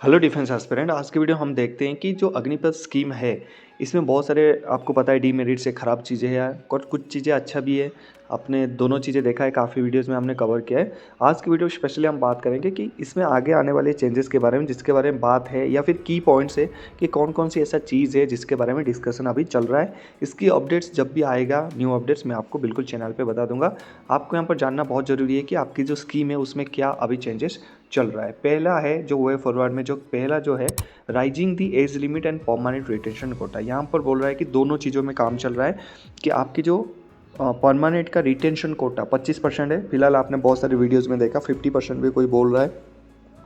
Hello defence aspirant. आज की video हम देखते हैं कि जो अग्निपथ स्कीम है इसमें बहुत सारे आपको पता है डीमेरिट्स है, ख़राब चीज़ें हैं और कुछ चीज़ें अच्छा भी है। आपने दोनों चीज़ें देखा है, काफ़ी वीडियोस में हमने कवर किया है। आज की वीडियो स्पेशली हम बात करेंगे कि इसमें आगे आने वाले चेंजेस के बारे में, जिसके बारे में बात है या फिर की पॉइंट्स है कि कौन कौन सी ऐसा चीज़ है जिसके बारे में डिस्कशन अभी चल रहा है। इसकी अपडेट्स जब भी आएगा, न्यू अपडेट्स, मैं आपको बिल्कुल चैनल पर बता दूंगा। आपको यहाँ पर जानना बहुत ज़रूरी है कि आपकी जो स्कीम है उसमें क्या अभी चेंजेस चल रहा है। पहला है जो वे फॉरवर्ड में जो पहला जो है rising the age limit and permanent retention quota. यहाँ पर बोल रहा है कि दोनों चीज़ों में काम चल रहा है कि आपकी जो परमानेंट का रिटेंशन कोटा 25% है। फिलहाल आपने बहुत सारे वीडियोज़ में देखा 50% भी कोई बोल रहा है,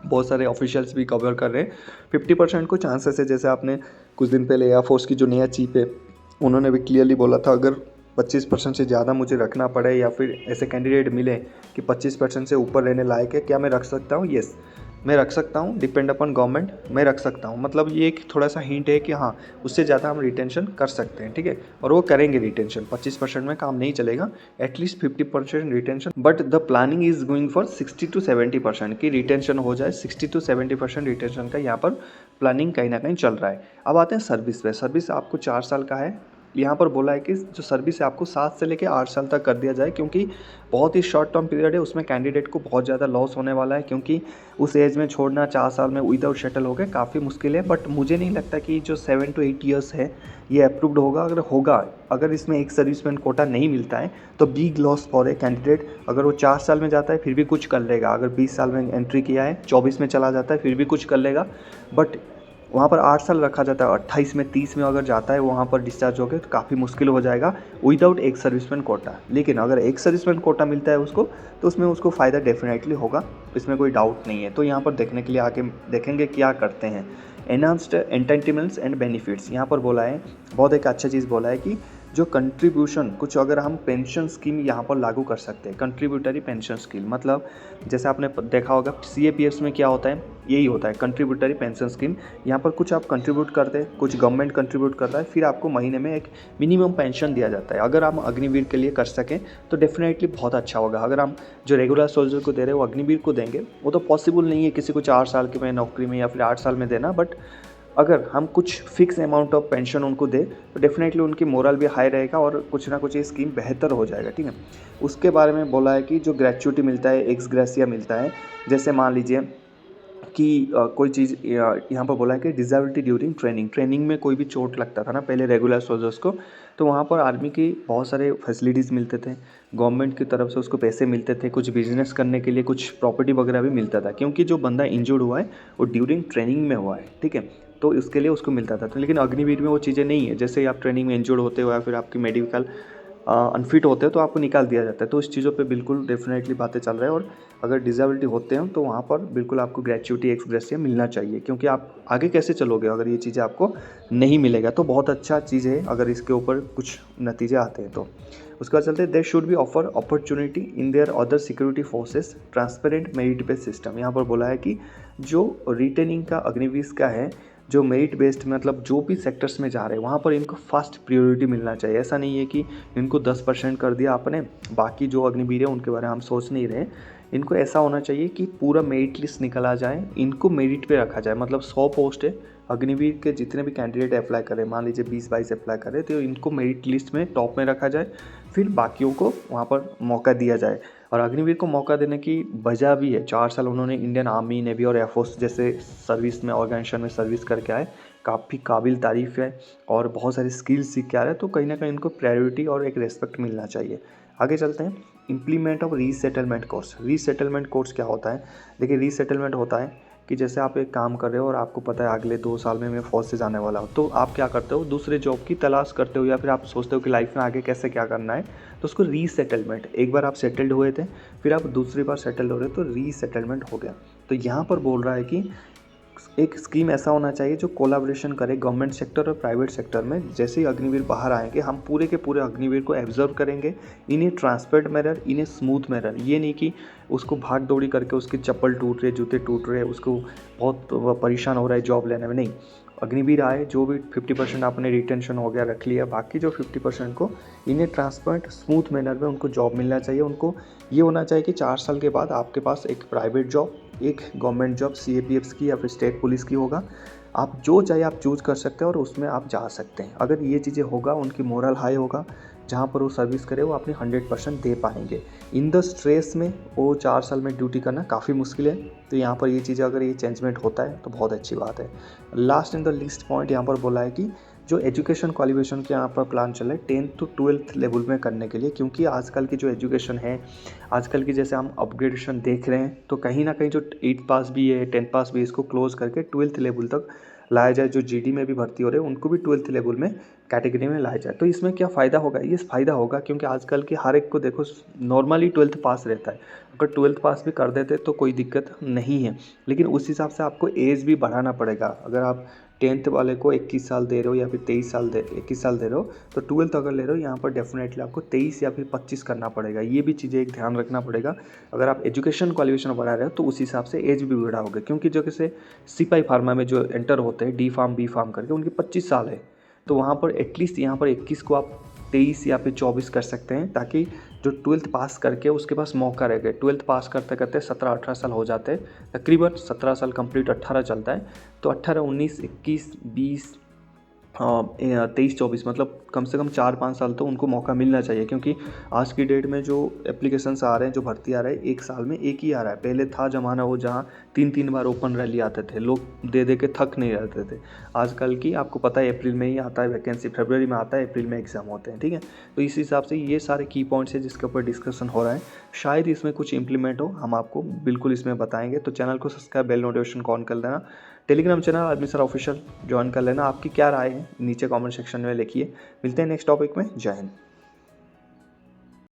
बहुत सारे ऑफिशियल्स भी कवर कर रहे हैं। 50% को चांसेस है, जैसे आपने कुछ दिन पहले एयरफोर्स की जो नया चीफ है उन्होंने भी क्लियरली बोला था, अगर 25% से ज़्यादा मुझे रखना पड़े या फिर ऐसे कैंडिडेट मिले कि 25% से ऊपर रहने लायक है, क्या मैं रख सकता हूँ? येस, मैं रख सकता हूँ, डिपेंड अपॉन गवर्नमेंट, मैं रख सकता हूँ। मतलब ये एक थोड़ा सा हिंट है कि हाँ, उससे ज़्यादा हम रिटेंशन कर सकते हैं, ठीक है। और वो करेंगे रिटेंशन, 25% में काम नहीं चलेगा, at least 50% retention. But the planning is going for 60 to 70% की रिटेंशन हो जाए। 60 to 70% रिटेंशन का यहाँ पर प्लानिंग कहीं ना कहीं चल रहा है। अब आते हैं सर्विस पे। सर्विस आपको 4 साल का है। यहाँ पर बोला है कि जो सर्विस है आपको 7 से लेकर 8 साल तक कर दिया जाए, क्योंकि बहुत ही शॉर्ट टर्म पीरियड है, उसमें कैंडिडेट को बहुत ज़्यादा लॉस होने वाला है। क्योंकि उस एज में छोड़ना 4 साल में विदाउट सेटल हो गए काफ़ी मुश्किल है। बट मुझे नहीं लगता कि जो 7 to 8 ईयर्स है ये अप्रूव्ड होगा। अगर इसमें एक सर्विसमैन कोटा नहीं मिलता है तो big loss for a candidate. अगर वो 4 साल में जाता है फिर भी कुछ कर लेगा, अगर 20 साल में एंट्री किया है 24 में चला जाता है फिर भी कुछ कर लेगा। बट वहाँ पर 8 साल रखा जाता है, 28 में 30 में अगर जाता है वहाँ पर डिस्चार्ज हो गए तो काफ़ी मुश्किल हो जाएगा विदाउट एक सर्विसमैन कोटा। लेकिन अगर एक सर्विसमैन कोटा मिलता है उसको, तो उसमें उसको फ़ायदा डेफिनेटली होगा, इसमें कोई डाउट नहीं है। तो यहाँ पर देखने के लिए आगे देखेंगे क्या करते हैं। एनहांस्ड एंटाइटलमेंट्स एंड बेनिफिट्स यहाँ पर बोला है, बहुत एक अच्छा चीज़ बोला है कि जो कंट्रीब्यूशन कुछ अगर हम पेंशन स्कीम यहाँ पर लागू कर सकते हैं, कंट्रीब्यूटरी पेंशन स्कीम। मतलब जैसे आपने देखा होगा CAPS में क्या होता है, यही होता है कंट्रीब्यूटरी पेंशन स्कीम। यहाँ पर कुछ आप कंट्रीब्यूट करते हैं, कुछ गवर्नमेंट कंट्रीब्यूट करता है, फिर आपको महीने में एक मिनिमम पेंशन दिया जाता है। अगर हम अग्निवीर के लिए कर सकें तो डेफिनेटली बहुत अच्छा होगा। अगर हम जो रेगुलर सोल्जर को दे रहे हैं वो अग्निवीर को देंगे, वो तो पॉसिबल नहीं है किसी को 4 साल की में नौकरी में या फिर 8 साल में देना। बट अगर हम कुछ फिक्स अमाउंट ऑफ पेंशन उनको दें तो डेफिनेटली उनकी मोरल भी हाई रहेगा और कुछ ना कुछ ये स्कीम बेहतर हो जाएगा, ठीक है। उसके बारे में बोला है कि जो ग्रेच्युटी मिलता है, एक्स ग्रेसिया मिलता है। जैसे मान लीजिए कि कोई चीज़ यहाँ पर बोला है कि डिसेबिलिटी ड्यूरिंग ट्रेनिंग में कोई भी चोट लगता था ना पहले रेगुलर सोल्जर्स को, तो वहाँ पर आर्मी की बहुत सारे फैसिलिटीज़ मिलते थे, गवर्नमेंट की तरफ से उसको पैसे मिलते थे, कुछ बिजनेस करने के लिए कुछ प्रॉपर्टी वगैरह भी मिलता था, क्योंकि जो बंदा इंजर्ड हुआ है वो ड्यूरिंग ट्रेनिंग में हुआ है, ठीक है। तो उसके लिए उसको मिलता था। तो लेकिन अग्निवीर में वो चीज़ें नहीं है। जैसे ही आप ट्रेनिंग में इंजर्ड होते हो या फिर आपकी मेडिकल अनफिट होते हैं तो आपको निकाल दिया जाता है। तो इस चीज़ों पे बिल्कुल डेफिनेटली बातें चल रही है। और अगर डिसेबिलिटी होते हैं तो वहाँ पर बिल्कुल आपको ग्रेच्युटी एक्स ग्रेसिया मिलना चाहिए, क्योंकि आप आगे कैसे चलोगे अगर ये चीज़ें आपको नहीं मिलेगा। तो बहुत अच्छा चीज़ है अगर इसके ऊपर कुछ नतीजे आते हैं तो। उसके बाद चलते हैं, they should be offer opportunity in their other security forces transparent merit based system. यहाँ पर बोला है कि जो रिटेनिंग का अग्निवीर का है, जो मेरिट बेस्ड मतलब जो भी सेक्टर्स में जा रहे हैं वहाँ पर इनको फर्स्ट प्रायोरिटी मिलना चाहिए। ऐसा नहीं है कि इनको 10% कर दिया आपने, बाकी जो अग्निवीर है उनके बारे में हम सोच नहीं रहे। इनको ऐसा होना चाहिए कि पूरा मेरिट लिस्ट निकला जाए, इनको मेरिट पे रखा जाए। मतलब 100 पोस्ट है, अग्निवीर के जितने भी कैंडिडेट अप्लाई करें, मान लीजिए 20-22 अप्लाई करें, तो इनको मेरिट लिस्ट में टॉप में रखा जाए, फिर बाकियों को वहाँ पर मौका दिया जाए। और अग्निवीर को मौका देने की वजह भी है, 4 साल उन्होंने इंडियन आर्मी, नेवी और एयरफोर्स जैसे सर्विस में, ऑर्गेनाइजेशन में सर्विस करके आए, काफ़ी काबिल तारीफ़ है और बहुत सारी स्किल्स सीख के आ रहे हैं। तो कहीं ना कहीं इनको प्रायोरिटी और एक रेस्पेक्ट मिलना चाहिए। आगे चलते हैं, implement of resettlement course. Resettlement course क्या होता है? देखिए, रीसेटलमेंट होता है कि जैसे आप एक काम कर रहे हो और आपको पता है अगले 2 साल में मैं फौज से जाने वाला हूँ, तो आप क्या करते हो, दूसरे जॉब की तलाश करते हो या फिर आप सोचते हो कि लाइफ में आगे कैसे क्या करना है। तो उसको रीसेटलमेंट, एक बार आप सेटल्ड हुए थे फिर आप दूसरी बार सेटल्ड हो रहे हो तो रीसेटलमेंट हो गया। तो यहाँ पर बोल रहा है कि एक स्कीम ऐसा होना चाहिए जो कोलैबोरेशन करे गवर्नमेंट सेक्टर और प्राइवेट सेक्टर में। जैसे ही अग्निवीर बाहर आएंगे हम पूरे के पूरे अग्निवीर को ऑब्जर्व करेंगे in a transparent manner, in a smooth manner. ये नहीं कि उसको भाग दौड़ी करके उसकी चप्पल टूट रही है, जूते टूट रहे हैं, उसको बहुत परेशान हो रहा है जॉब लेने में, नहीं। अग्निवीर आए, जो भी 50% आपने रिटेंशन हो गया रख लिया, बाकी जो 50% को इन ए ट्रांसपेरेंट स्मूथ मैनर में उनको जॉब मिलना चाहिए। उनको ये होना चाहिए कि 4 साल के बाद आपके पास एक प्राइवेट जॉब एक गवर्नमेंट जॉब CAPF की या फिर स्टेट पुलिस की होगा। आप जो चाहे आप चूज़ कर सकते हैं और उसमें आप जा सकते हैं। अगर ये चीज़ें होगा, उनकी मोरल हाई होगा, जहाँ पर वो सर्विस करे वो अपनी 100% दे पाएंगे। इन द स्ट्रेस में वो 4 साल में ड्यूटी करना काफ़ी मुश्किल है। तो यहाँ पर ये चीज़ें अगर ये चेंजमेंट होता है तो बहुत अच्छी बात है। Last in the list point यहाँ पर बोला है कि जो एजुकेशन क्वालिफिकेशन के यहाँ पर प्लान चल रहा है 10th to 12th लेवल में करने के लिए, क्योंकि आजकल की जो एजुकेशन है, आजकल की जैसे हम अपग्रेडेशन देख रहे हैं, तो कहीं ना कहीं जो 8th पास भी है, 10th पास भी है, इसको क्लोज करके 12th लेवल तक लाया जाए। जो GD में भी भर्ती हो रहे हैं उनको भी 12th लेवल में कैटेगरी में लाया जाए। तो इसमें क्या फ़ायदा होगा? ये फ़ायदा होगा क्योंकि आजकल के हर एक को देखो नॉर्मली 12th पास रहता है। अगर 12th पास भी कर देते तो कोई दिक्कत नहीं है, लेकिन उस हिसाब से आपको एज भी बढ़ाना पड़ेगा। अगर आप 10th वाले को 21 साल दे रहे हो या फिर 21 साल दे रहे हो, तो 12th अगर ले रहे हो यहाँ पर डेफिनेटली आपको 23 या फिर 25 करना पड़ेगा। ये भी चीज़ें एक ध्यान रखना पड़ेगा। अगर आप एजुकेशन क्वालिफिकेशन बढ़ा रहे हो तो उस हिसाब से एज भी बढ़ाओगे, क्योंकि जो जैसे सिपाही फार्मा में जो एंटर होते हैं D फार्म करके, उनकी 25 साल है, तो वहाँ पर एटलीस्ट यहाँ पर 21 को आप 23 या फिर 24 कर सकते हैं, ताकि जो 12th पास करके उसके पास मौका रह गए। 12th पास करते करते 17-18 साल हो जाते हैं, तकरीबन 17 साल कंप्लीट 18 चलता है, तो 18, 19, 21, 20, 23, 24 मतलब कम से कम 4-5 साल तो उनको मौका मिलना चाहिए। क्योंकि आज की डेट में जो एप्लीकेशंस आ रहे हैं, जो भर्ती आ रहा है, एक साल में एक ही आ रहा है। पहले था ज़माना वो जहाँ 3-3 बार ओपन रैली आते थे, लोग दे दे के थक नहीं रहते थे। आजकल की आपको पता है अप्रैल में ही आता है वैकेंसी, फरवरी में आता है, अप्रैल में एग्ज़ाम होते हैं, ठीक है। तो इस हिसाब से ये सारे की पॉइंट्स हैं जिसके ऊपर डिस्कशन हो रहा है। शायद इसमें कुछ इम्प्लीमेंट हो, हम आपको बिल्कुल इसमें बताएंगे। तो चैनल को सब्सक्राइब, बेल नोटिफिकेशन ऑन कर देना। Telegram channel army sir official join कर लेना। आपकी क्या राय है नीचे कमेंट सेक्शन में लिखिए। मिलते हैं नेक्स्ट टॉपिक में। जय हिंद।